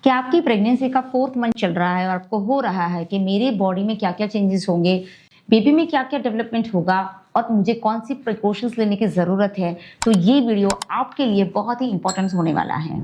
कि आपकी प्रेगनेंसी का 4th मंथ चल रहा है और आपको हो रहा है कि मेरे बॉडी में क्या-क्या चेंजेस होंगे, बेबी में क्या-क्या डेवलपमेंट होगा और मुझे कौन सी प्रिकॉशंस लेने की ज़रूरत है, तो ये वीडियो आपके लिए बहुत ही इंपॉर्टेंट होने वाला है।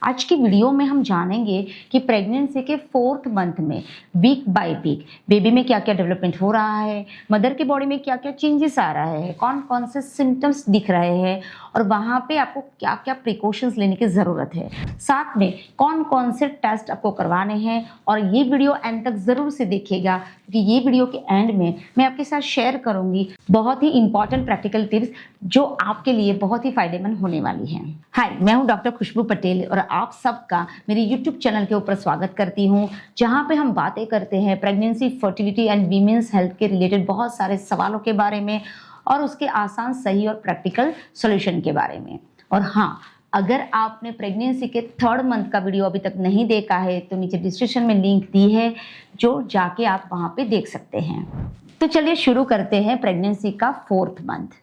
आज की वीडियो में हम जानेंगे कि प्रेगनेंसी के 4th मंथ में वीक बाय वीक बेबी में क्या-क्या डेवलपमेंट हो रहा है, मदर के बॉडी में क्या-क्या चेंजेस आ रहा है, कौन-कौन से सिम्टम्स दिख रहे हैं और वहाँ पे आपको क्या-क्या प्रिकॉशंस लेने की ज़रूरत है। साथ में कौन-कौन से टेस्ट आपको करवाने हैं और ये वीडियो एंड तक ज़रूर से देखिएगा क्योंकि ये वीडियो के एंड में मैं आपके साथ शेयर करूँगी बहुत ही इंपॉर्टेंट प्रैक्टिकल टिप्स जो आपके लिए बहुत ही फायदेमंद होने वाली हैं। हाय, मैं हूँ डॉक्टर खुशबू पटेल और आप सबका मेरे यूट्यूब चैनल के ऊपर स्वागत करती हूँ, जहाँ पे हम बातें करते हैं pregnancy, fertility and women's health के रिलेटेड बहुत सारे सवालों के बारे में और उसके आसान, सही और प्रैक्टिकल सॉल्यूशन के बारे में। और हाँ, अगर आपने प्रेगनेंसी के 3rd मंथ का वीडियो अभी तक नहीं देखा है तो नीचे डिस्क्रिप्शन में लिंक दी है जो जाके आप वहाँ पे देख सकते हैं। तो चलिए शुरू करते हैं प्रेगनेंसी का 4th मंथ।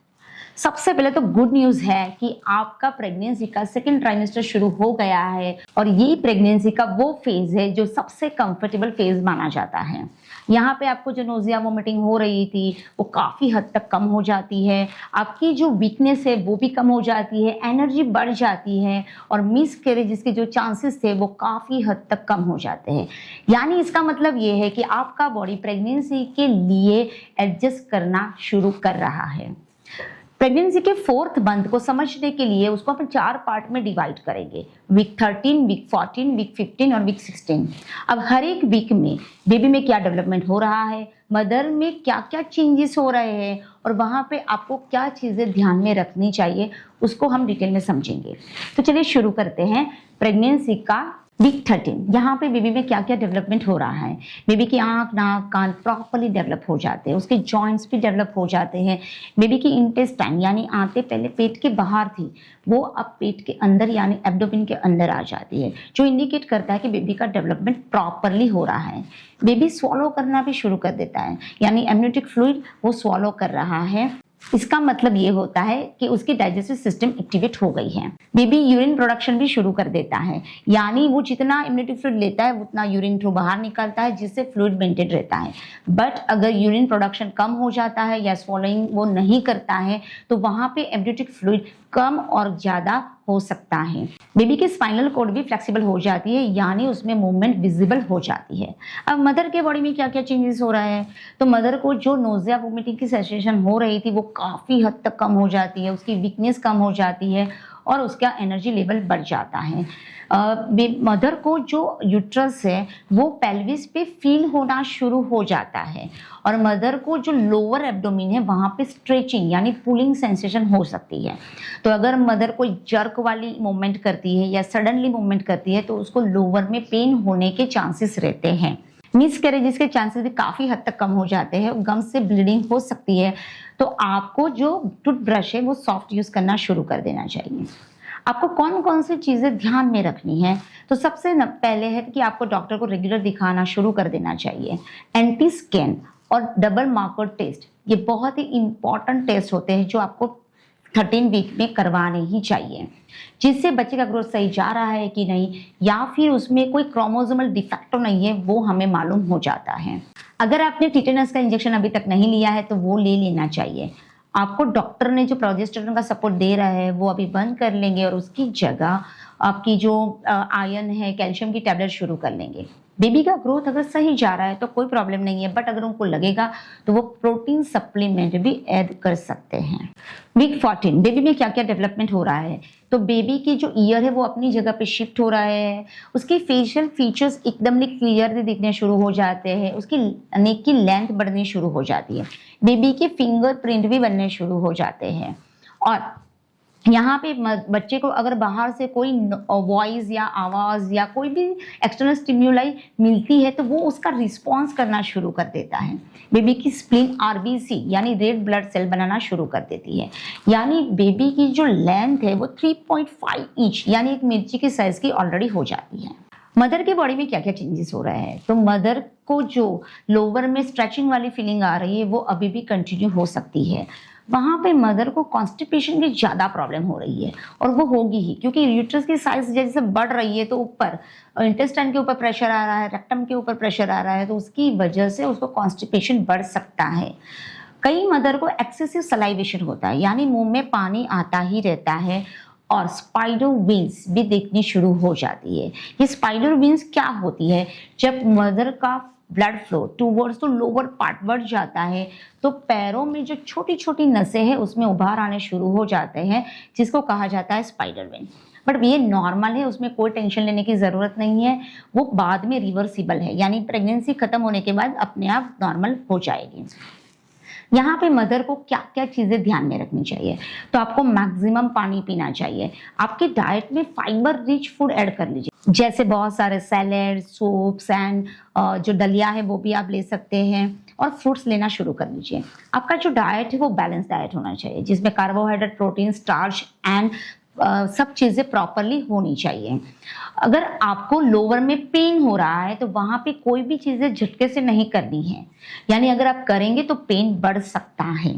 सबसे पहले तो गुड न्यूज़ है कि आपका प्रेगनेंसी का 2nd ट्राइमेस्टर शुरू हो गया है और ये प्रेगनेंसी का वो फेज है जो सबसे कंफर्टेबल फेज माना जाता है। यहाँ पे आपको जो नोजिया वोमिटिंग हो रही थी वो काफ़ी हद तक कम हो जाती है, आपकी जो वीकनेस है वो भी कम हो जाती है, एनर्जी बढ़ जाती है और मिस कैरेजेस के जो चांसेस थे वो काफ़ी हद तक कम हो जाते हैं। यानी इसका मतलब ये है कि आपका बॉडी प्रेगनेंसी के लिए एडजस्ट करना शुरू कर रहा है। प्रेगनेंसी के 4th मंथ को समझने के लिए उसको अपन 4 पार्ट में डिवाइड करेंगे, वीक 13, वीक 14, वीक 15 और वीक 16। अब हर एक वीक में बेबी में क्या डेवलपमेंट हो रहा है, मदर में क्या क्या चेंजेस हो रहे हैं और वहाँ पे आपको क्या चीज़ें ध्यान में रखनी चाहिए उसको हम डिटेल में समझेंगे। तो चलिए शुरू करते हैं प्रेगनेंसी का वीक 13। यहाँ पे बेबी में क्या क्या डेवलपमेंट हो रहा है। बेबी की आँख, नाक, कान प्रॉपरली डेवलप हो जाते हैं, उसके जॉइंट्स भी डेवलप हो जाते हैं। बेबी की इंटेस्टाइन यानी आंतें पहले पेट के बाहर थी वो अब पेट के अंदर यानी एब्डोमेन के अंदर आ जाती है, जो इंडिकेट करता है कि बेबी का डेवलपमेंट प्रॉपरली हो रहा है। बेबी स्वॉलो करना भी शुरू कर देता है यानी एमनियोटिक फ्लूइड वो स्वॉलो कर रहा है। इसका मतलब ये होता है कि उसकी डाइजेस्टिव सिस्टम एक्टिवेट हो गई है। बेबी यूरिन प्रोडक्शन भी शुरू कर देता है यानी वो जितना इम्यूनिटी फ्लूइड लेता है उतना यूरिन थ्रू बाहर निकलता है जिससे फ्लूइड मेंटेन रहता है। बट अगर यूरिन प्रोडक्शन कम हो जाता है या स्वॉलोइंग वो नहीं करता है तो वहाँ पे एम्नियोटिक फ्लूइड कम और ज़्यादा हो सकता है। बेबी की स्पाइनल कॉर्ड भी फ्लेक्सिबल हो जाती है यानी उसमें मूवमेंट विजिबल हो जाती है। अब मदर के बॉडी में क्या क्या चेंजेस हो रहा है, तो मदर को जो नोजिया वोमिटिंग की सेंसेशन हो रही थी वो काफ़ी हद तक कम हो जाती है, उसकी वीकनेस कम हो जाती है और उसका एनर्जी लेवल बढ़ जाता है। मदर को जो यूट्रस है वो पेल्विस पे फील होना शुरू हो जाता है और मदर को जो लोअर एब्डोमेन है वहाँ पे स्ट्रेचिंग यानी पुलिंग सेंसेशन हो सकती है। तो अगर मदर कोई जर्क वाली मूवमेंट करती है या सडनली मूवमेंट करती है तो उसको लोअर में पेन होने के चांसेस रहते हैं। मिस कैरेजेस के चांसेस भी काफ़ी हद तक कम हो जाते हैं, गम से ब्लीडिंग हो सकती है। तो आपको जो टूथब्रश है वो सॉफ्ट यूज़ करना शुरू कर देना चाहिए। आपको कौन कौन सी चीज़ें ध्यान में रखनी है, तो सबसे पहले है कि आपको डॉक्टर को रेगुलर दिखाना शुरू कर देना चाहिए। एंटी स्कैन और डबल मार्कर टेस्ट ये बहुत ही इंपॉर्टेंट टेस्ट होते हैं जो आपको 13 वीक में करवाने ही चाहिए, जिससे बच्चे का ग्रोथ सही जा रहा है कि नहीं या फिर उसमें कोई क्रोमोसोमल डिफेक्ट तो नहीं है वो हमें मालूम हो जाता है। अगर आपने टिटेनस का इंजेक्शन अभी तक नहीं लिया है तो वो ले लेना चाहिए। आपको डॉक्टर ने जो प्रोजेस्टेरोन का सपोर्ट दे रहा है वो अभी बंद कर लेंगे और उसकी जगह आपकी जो आयरन है, कैल्शियम की टैबलेट शुरू कर लेंगे। बेबी का ग्रोथ अगर सही जा रहा है तो कोई प्रॉब्लम नहीं है, बट अगर उनको लगेगा तो वो प्रोटीन सप्लीमेंट भी ऐड कर सकते हैं। वीक 14 बेबी में क्या क्या डेवलपमेंट हो रहा है, तो बेबी की जो ईयर है वो अपनी जगह पे शिफ्ट हो रहा है, उसकी फेशियल फीचर्स एकदम क्लियर दिखने शुरू हो जाते हैं, उसकी नेक की लेंथ बढ़नी शुरू हो जाती है, बेबी के फिंगरप्रिंट भी बनने शुरू हो जाते हैं। और यहाँ पे बच्चे को अगर बाहर से कोई वॉइस या आवाज़ या कोई भी एक्सटर्नल स्टिम्युलाई मिलती है तो वो उसका रिस्पॉन्स करना शुरू कर देता है। बेबी की स्प्लीन आरबीसी यानी रेड ब्लड सेल बनाना शुरू कर देती है, यानी बेबी की जो लेंथ है वो 3.5 इंच यानी एक मिर्ची की साइज़ की ऑलरेडी हो जाती है। मदर के बॉडी में क्या क्या चेंजेस हो रहे हैं, तो मदर को जो लोअर में स्ट्रेचिंग वाली फीलिंग आ रही है वो अभी भी कंटिन्यू हो सकती है। वहां पे मदर को कॉन्स्टिपेशन की ज्यादा प्रॉब्लम हो रही है, और वो होगी ही क्योंकि यूट्रस की साइज जैसे बढ़ रही है तो ऊपर इंटेस्टाइन के ऊपर प्रेशर आ रहा है, रेक्टम के ऊपर प्रेशर आ रहा है, तो उसकी वजह से उसको कॉन्स्टिपेशन बढ़ सकता है। कई मदर को एक्सेसिव सलाइवेशन होता है, यानी मुंह में पानी आता ही रहता है, और स्पाइडर विंस भी देखनी शुरू हो जाती है। ये स्पाइडर विंस क्या होती है? जब मदर का ब्लड फ्लो टूवर्ड्स तो लोअर पार्ट बढ़ जाता है तो पैरों में जो छोटी छोटी नसें हैं उसमें उभार आने शुरू हो जाते हैं, जिसको कहा जाता है स्पाइडर विंस। बट ये नॉर्मल है, उसमें कोई टेंशन लेने की ज़रूरत नहीं है, वो बाद में रिवर्सिबल है, यानी प्रेगनेंसी खत्म होने के बाद अपने आप नॉर्मल हो जाएगी। यहाँ पे मदर को क्या क्या चीज़ें ध्यान में रखनी चाहिए? तो आपको मैक्सिमम पानी पीना चाहिए। आपके डाइट में फाइबर रिच फूड ऐड कर लीजिए, जैसे बहुत सारे सैलेड, सूप्स एंड जो दलिया है वो भी आप ले सकते हैं, और फ्रूट्स लेना शुरू कर लीजिए। आपका जो डाइट है वो बैलेंस डाइट होना चाहिए, जिसमें कार्बोहाइड्रेट, प्रोटीन, स्टार्च एंड सब चीज़ें प्रॉपरली होनी चाहिए। अगर आपको लोअर में पेन हो रहा है तो वहां पे कोई भी चीज़ें झटके से नहीं करनी है, यानी अगर आप करेंगे तो पेन बढ़ सकता है।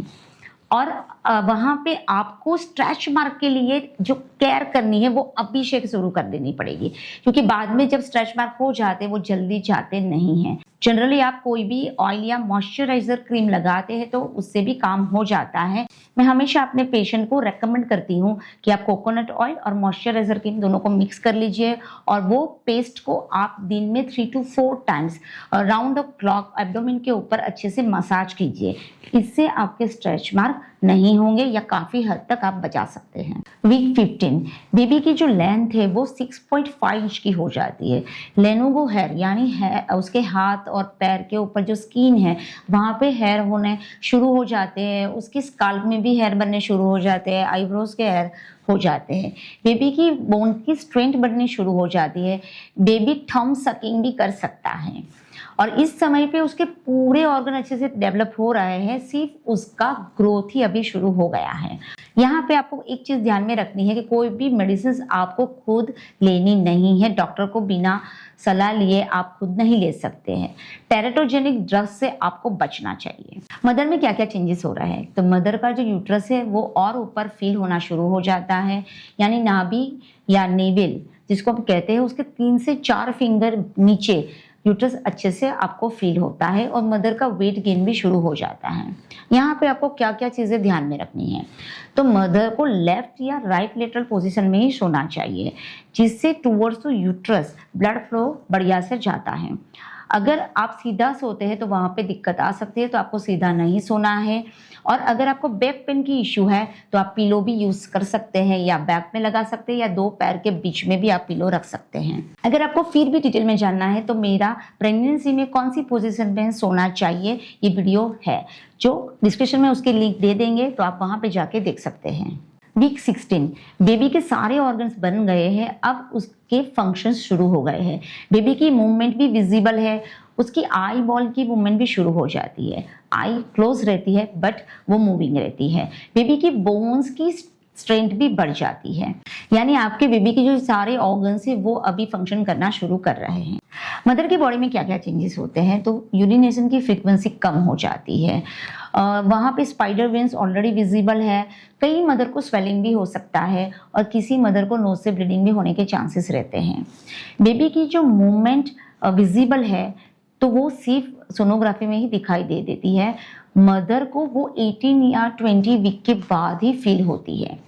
और वहां पे आपको स्ट्रेच मार्क के लिए जो केयर करनी है वो अभी से शुरू कर देनी पड़ेगी, क्योंकि बाद में जब स्ट्रेच मार्क हो जाते हैं वो जल्दी जाते नहीं हैं। जनरली आप कोई भी ऑयल या मॉइस्चराइजर क्रीम लगाते हैं तो उससे भी काम हो जाता है। मैं हमेशा अपने पेशेंट को रेकमेंड करती हूँ कि आप कोकोनट ऑयल और मॉइस्चराइजर क्रीम दोनों को मिक्स कर लीजिए, और वो पेस्ट को आप दिन में 3 to 4 times round the clock abdomen के ऊपर अच्छे से मसाज कीजिए। इससे आपके स्ट्रेच मार्क नहीं होंगे या काफी हद तक आप बचा सकते हैं। वीक 15 बेबी की जो लेंथ है वो 6.5 इंच की हो जाती है। लेनोवो हेयर यानी है उसके हाथ और पैर के ऊपर जो स्किन है वहां पे हेयर होने शुरू हो जाते हैं, उसकी स्काल्प में भी हेयर बनने शुरू हो जाते हैं, आईब्रोज के हेयर हो जाते हैं। बेबी की बोन की स्ट्रेंथ बढ़नी शुरू हो जाती है। बेबी थंब सकिंग भी कर सकता है, और इस समय पे उसके पूरे ऑर्गन अच्छे से डेवलप हो रहे हैं, सिर्फ उसका ग्रोथ ही अभी शुरू हो गया है। यहाँ पे आपको एक चीज ध्यान में रखनी है कि कोई भी मेडिसिन आपको खुद लेनी नहीं है, डॉक्टर को बिना सलाह लिए आप खुद नहीं ले सकते हैं। टेरेटोजेनिक ड्रग्स से आपको बचना चाहिए। मदर में क्या क्या चेंजेस हो रहा है? तो मदर का जो यूट्रस है वो और ऊपर फील होना शुरू हो जाता है, यानी नाभि या नेवल जिसको हम कहते हैं उसके 3 से 4 फिंगर नीचे यूट्रस अच्छे से आपको फील होता है, और मदर का वेट गेन भी शुरू हो जाता है। यहाँ पे आपको क्या क्या चीज़ें ध्यान में रखनी है? तो मदर को लेफ्ट या राइट लेटरल पोजीशन में ही सोना चाहिए, जिससे towards to uterus blood flow बढ़िया से जाता है। अगर आप सीधा सोते हैं तो वहाँ पे दिक्कत आ सकती है, तो आपको सीधा नहीं सोना है। और अगर आपको बैक पेन की इश्यू है तो आप पिलो भी यूज कर सकते हैं, या बैक में लगा सकते हैं, या 2 पैर के बीच में भी आप पिलो रख सकते हैं। अगर आपको फिर भी डिटेल में जानना है तो मेरा प्रेगनेंसी में कौन सी पोजीशन में सोना चाहिए ये वीडियो है, जो डिस्क्रिप्शन में उसके लिंक दे देंगे, तो आप वहाँ पे जाके देख सकते हैं। वीक 16 बेबी के सारे ऑर्गन्स बन गए हैं, अब उसके फंक्शंस शुरू हो गए हैं। बेबी की मूवमेंट भी विजिबल है, उसकी आई बॉल की मूवमेंट भी शुरू हो जाती है। आई क्लोज रहती है बट वो मूविंग रहती है। बेबी की बोन्स की स्ट्रेंथ भी बढ़ जाती है, यानी आपके बेबी के जो सारे ऑर्गन्स है वो अभी फंक्शन करना शुरू कर रहे हैं। मदर की बॉडी में क्या क्या चेंजेस होते हैं? तो यूरिनेशन की फ्रीक्वेंसी कम हो जाती है, वहाँ पे स्पाइडर वेंस ऑलरेडी विजिबल है। कई मदर को स्वेलिंग भी हो सकता है, और किसी मदर को नोज से ब्लीडिंग भी होने के चांसेस रहते हैं। बेबी की जो मूवमेंट विजिबल है तो वो सिर्फ सोनोग्राफी में ही दिखाई दे देती है। मदर को वो 18 या 20 वीक के बाद ही फील होती है।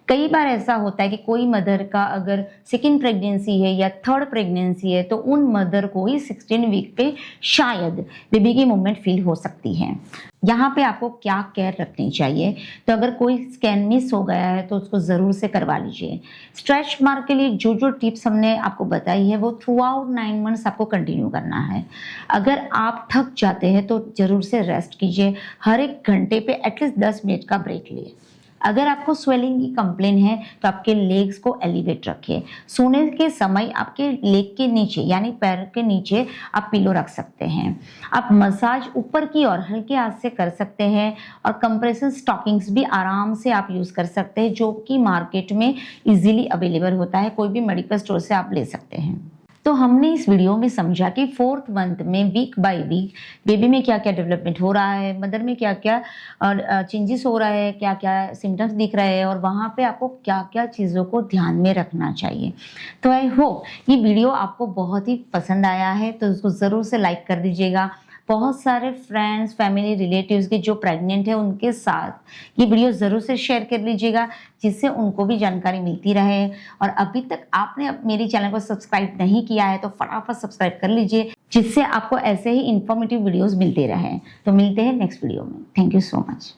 कई बार ऐसा होता है कि कोई मदर का अगर सेकेंड प्रेगनेंसी है या थर्ड प्रेगनेंसी है तो उन मदर को ही 16 वीक पे शायद बेबी की मूवमेंट फील हो सकती है। यहाँ पे आपको क्या केयर रखनी चाहिए? तो अगर कोई स्कैन मिस हो गया है तो उसको ज़रूर से करवा लीजिए। स्ट्रेच मार्क के लिए जो जो टिप्स हमने आपको बताई है वो थ्रू आउट 9 मंथ्स आपको कंटिन्यू करना है। अगर आप थक जाते हैं तो ज़रूर से रेस्ट कीजिए, हर एक घंटे पे एटलीस्ट 10 मिनट का ब्रेक लिए। अगर आपको स्वेलिंग की कंप्लेन है तो आपके लेग्स को एलिवेट रखिए। सोने के समय आपके लेग के नीचे यानी पैर के नीचे आप पिलो रख सकते हैं। आप मसाज ऊपर की और हल्के हाथ से कर सकते हैं, और कंप्रेशन स्टॉकिंग्स भी आराम से आप यूज़ कर सकते हैं, जो कि मार्केट में इजीली अवेलेबल होता है, कोई भी मेडिकल स्टोर से आप ले सकते हैं। तो हमने इस वीडियो में समझा कि 4th मंथ में वीक बाय वीक बेबी में क्या क्या डेवलपमेंट हो रहा है, मदर में क्या क्या चेंजेस हो रहा है, क्या क्या सिम्टम्स दिख रहे हैं और वहाँ पे आपको क्या क्या चीज़ों को ध्यान में रखना चाहिए। तो आई होप ये वीडियो आपको बहुत ही पसंद आया है, तो उसको ज़रूर से लाइक कर दीजिएगा। बहुत सारे फ्रेंड्स, फैमिली, रिलेटिव्स के जो प्रेग्नेंट है उनके साथ ये वीडियो ज़रूर से शेयर कर लीजिएगा, जिससे उनको भी जानकारी मिलती रहे। और अभी तक आपने मेरे चैनल को सब्सक्राइब नहीं किया है तो फटाफट सब्सक्राइब कर लीजिए, जिससे आपको ऐसे ही इंफॉर्मेटिव वीडियोस मिलते रहे। तो मिलते हैं नेक्स्ट वीडियो में। Thank you so much.